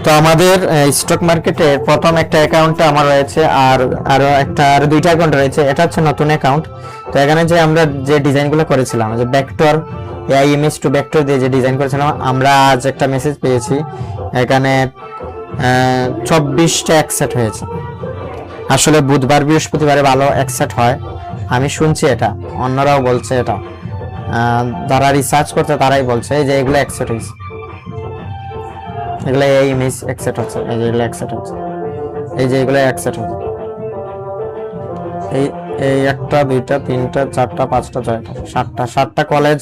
তো আমাদের স্টক মার্কেটে প্রথম একটা অ্যাকাউন্টে আমার রয়েছে, আর আর দুইটা অ্যাকাউন্ট রয়েছে। এটা হচ্ছে নতুন অ্যাকাউন্ট। তো এখানে যে আমরা যে ডিজাইনগুলো করেছিলাম, যে vector AI image to vector দিয়ে যে ডিজাইন করেছিলাম, আমরা আজ একটা মেসেজ পেয়েছি এখানে 24টা অ্যাকসেপ্ট হয়েছে। আসলে বুধবার বৃহস্পতিবারে ভালো অ্যাকসেপ্ট হয়, আমি শুনছি, এটা অন্যরাও বলছে, এটা যারা রিসার্চ করছে তারাই বলছে যে এগুলো অ্যাকসেপ্ট হয়েছে, এগুলো এই ইমেজ অ্যাকসেপ্ট হচ্ছে, এই যে এগুলো অ্যাকসেপ্ট হচ্ছে, এই যে এগুলো অ্যাকসেপ্ট হচ্ছে, এই এই একটা দুইটা তিনটা চারটা পাঁচটা ছয়টা সাতটা কলেজ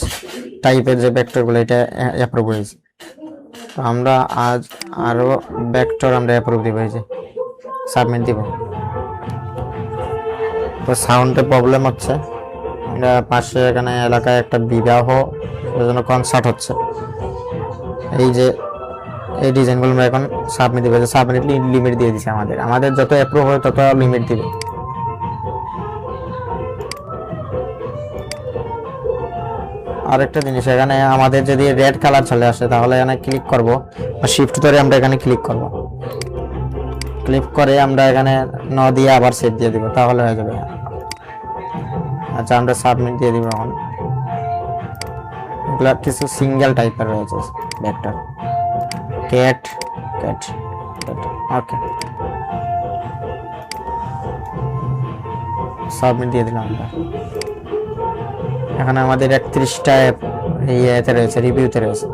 টাইপের যে ভেক্টরগুলো এটা অ্যাপ্রুভ হয়েছে। তো আমরা আজ আরো ভেক্টর আমরা অ্যাপ্রুভ দিব, এই যে সাবমিট দিব। তো সাউন্ডে প্রবলেম হচ্ছে, আমরা পাশে এখানে এলাকায় একটা বিবাহ জন্য কনসার্ট হচ্ছে। এই যে এই ডিজাইনগুলো আমরা এখন সাবমিট দিব, সাবমিট লিমিট দিয়ে দিছে আমাদের যত অ্যাপ্রুভ হয় তত লিমিট দিবে। আরেকটা জিনিস, এখানে আমাদের যদি রেড কালার চলে আসে তাহলে এখানে ক্লিক করব, শিফট ধরে আমরা এখানে ক্লিক করব, ক্লিক করে আমরা এখানে ন দিয়ে আবার সেট দিয়ে দিব, তাহলে হয়ে যাবে। আচ্ছা, আমরা সাবমিট দিয়ে দিব। এখন এগুলা কিছু সিঙ্গেল টাইপের রয়েছে ভেক্টর, ক্যাট ক্যাট ওকে, সাবমিট দিয়ে দিলাম আমরা। এখানে আমাদের 31টা ইয়েতে রয়েছে, রিভিউতে রয়েছে।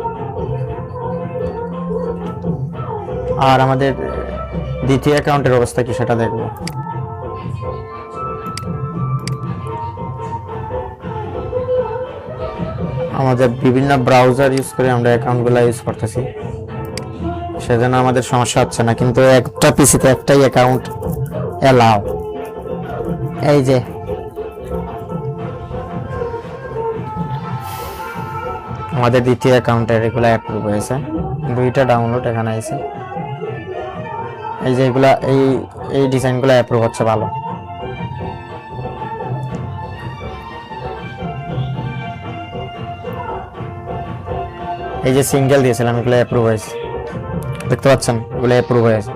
আর আমাদের দ্বিতীয় অ্যাকাউন্টের অবস্থা কি সেটা দেখবো। আমাদের বিভিন্ন ব্রাউজার ইউজ করে আমরা অ্যাকাউন্টগুলো ইউজ করতেছি, সেজন্য আমাদের সমস্যা হচ্ছে না, কিন্তু একটা পিসিতে একটাই অ্যাকাউন্ট এলাও। এই যে আমাদের দ্বিতীয় অ্যাকাউন্টের এগুলো অ্যাপ্রুভ হয়েছে, দুইটা ডাউনলোড এখানে আছে। এই যে এগুলা এই ডিজাইনগুলো অ্যাপ্রুভ হচ্ছে ভালো। এই যে সিঙ্গেল দিয়েছিলাম, এগুলো অ্যাপ্রুভ হয়েছে, দেখতে পাচ্ছেন এগুলো অ্যাপ্রুভ হয়েছে,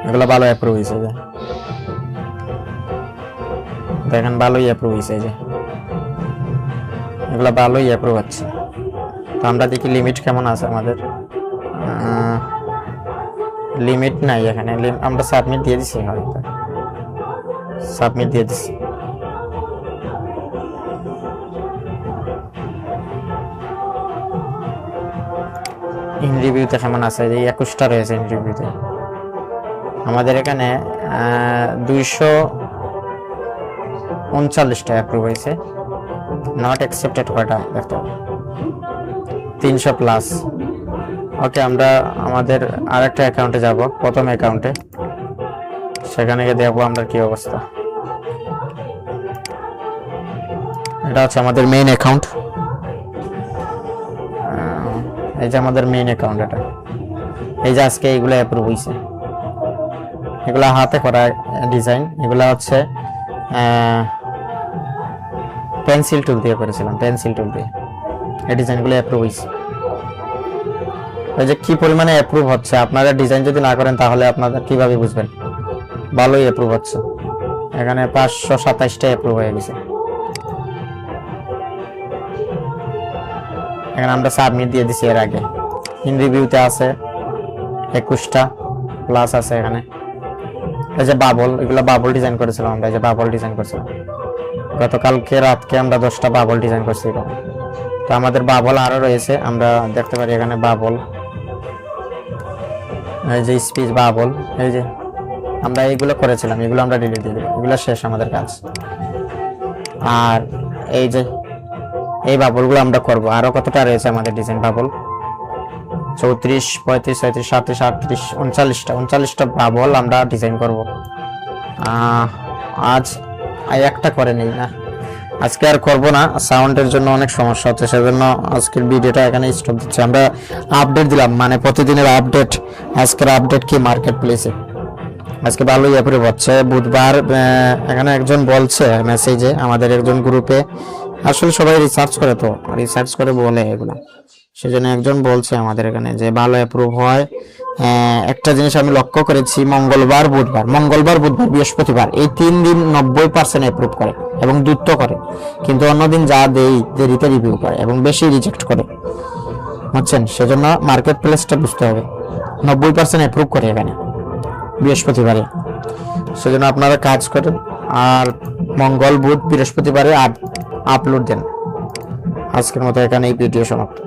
এগুলো ভালো অ্যাপ্রুভ হয়েছে। যে দেখেন ভালোই অ্যাপ্রুভ হয়েছে, এই যে এগুলো ভালোই অ্যাপ্রুভ হচ্ছে। তো আমরা দেখি লিমিট কেমন আছে আমাদের। লিমিট নাই এখানে, আমরা সাবমিট দিয়ে দিছি, হয়তো সাবমিট দিয়ে দিছি। ইন রিভিউতে কেমন আছে, এই 21টা রয়েছে ইন রিভিউতে। আমাদের এখানে 239টা অ্যাপ্রুভ হয়েছে, নট অ্যাকসেপ্টেড কয়টা দেখতে হবে, 300 প্লাস। ওকে, আমরা আমাদের আরেকটা অ্যাকাউন্টে যাব, প্রথম অ্যাকাউন্টে, সেখানে গিয়ে দেখবো আমরা কি অবস্থা। এটা হচ্ছে আমাদের মেইন অ্যাকাউন্ট, এই যে আমাদের মেইন অ্যাকাউন্ট এটা। এই যে আজকে এইগুলো অ্যাপ্রুভ হয়েছে, এগুলা হাতে করা ডিজাইন, এগুলা হচ্ছে পেন্সিল টুল দিয়ে করেছিলাম, পেন্সিল টুল দিয়ে এই ডিজাইনগুলো অ্যাপ্রুভ হয়েছে। এই যে কি পরিমাণে অ্যাপ্রুভ হচ্ছে, আপনারা ডিজাইন যদি না করেন তাহলে আপনারা কিভাবে বুঝবেন ভালোই অ্যাপ্রুভ হচ্ছে। এখানে 527টা অ্যাপ্রুভ হয়ে গেছে। এখানে আমরা সাবমিট দিয়ে দিছি এর আগে। ইন রিভিউতে আছে 21টা প্লাস আছে এখানে। এই যে বাবল, এগুলো বাবল ডিজাইন করেছিলাম আমরা, এই যে বাবল ডিজাইন করেছিলাম গতকালকে রাতকে, আমরা 10টা বাবল ডিজাইন করছি। তো আমাদের বাবল আরো রয়েছে, আমরা দেখতে পারি এখানে বাবল, এই যে স্পিচ বাবল, এই যে আমরা এইগুলো করেছিলাম, এগুলো আমরা ডিলিট দিয়ে দিই, এগুলো শেষ আমাদের কাজ। আর এই যে এই বাবলগুলো আমরা করব। আরো কতটা রয়েছে আমাদের ডিজাইন বাবল, 34, 35, 36, 37, 38, 39টা বাবল আমরা ডিজাইন করব। আজ একটা করে নেই না, আজকে আর করব না, সাউন্ডের জন্য অনেক সমস্যা হচ্ছে, সেজন্য আজকের ভিডিওটা এখানে স্টপ দিচ্ছি। আমরা আপডেট দিলাম, মানে প্রতিদিনের আপডেট। আজকের আপডেট কি মার্কেট প্লেসে আজকে ভালোই অ্যাপ্রুভ হচ্ছে। বুধবার এখানে একজন বলছে মেসেজে, আমাদের একজন গ্রুপে, আসলে সবাই রিসার্চ করে, তো রিসার্চ করে বলে এগুলো, সেজন্য একজন বলছে আমাদের এখানে যে ভালো অ্যাপ্রুভ হয়। একটা জিনিস আমি লক্ষ্য করেছি, মঙ্গলবার বুধবার বৃহস্পতিবার এই 3 দিন 90% অ্যাপ্রুভ করে এবং দ্রুত করে, কিন্তু অন্যদিন যা দেই দেরিতে রিভিউ করে এবং বেশি রিজেক্ট করে, বুঝছেন? সেজন্য মার্কেট প্লেসটা বুঝতে হবে। 90% অ্যাপ্রুভ করে এখানে বৃহস্পতিবারে, সেজন্য আপনারা কাজ করেন আর মঙ্গল বুধ বৃহস্পতিবারে আপলোড দেন। আজকের মতো এখানে এই ভিডিও সমাপ্ত।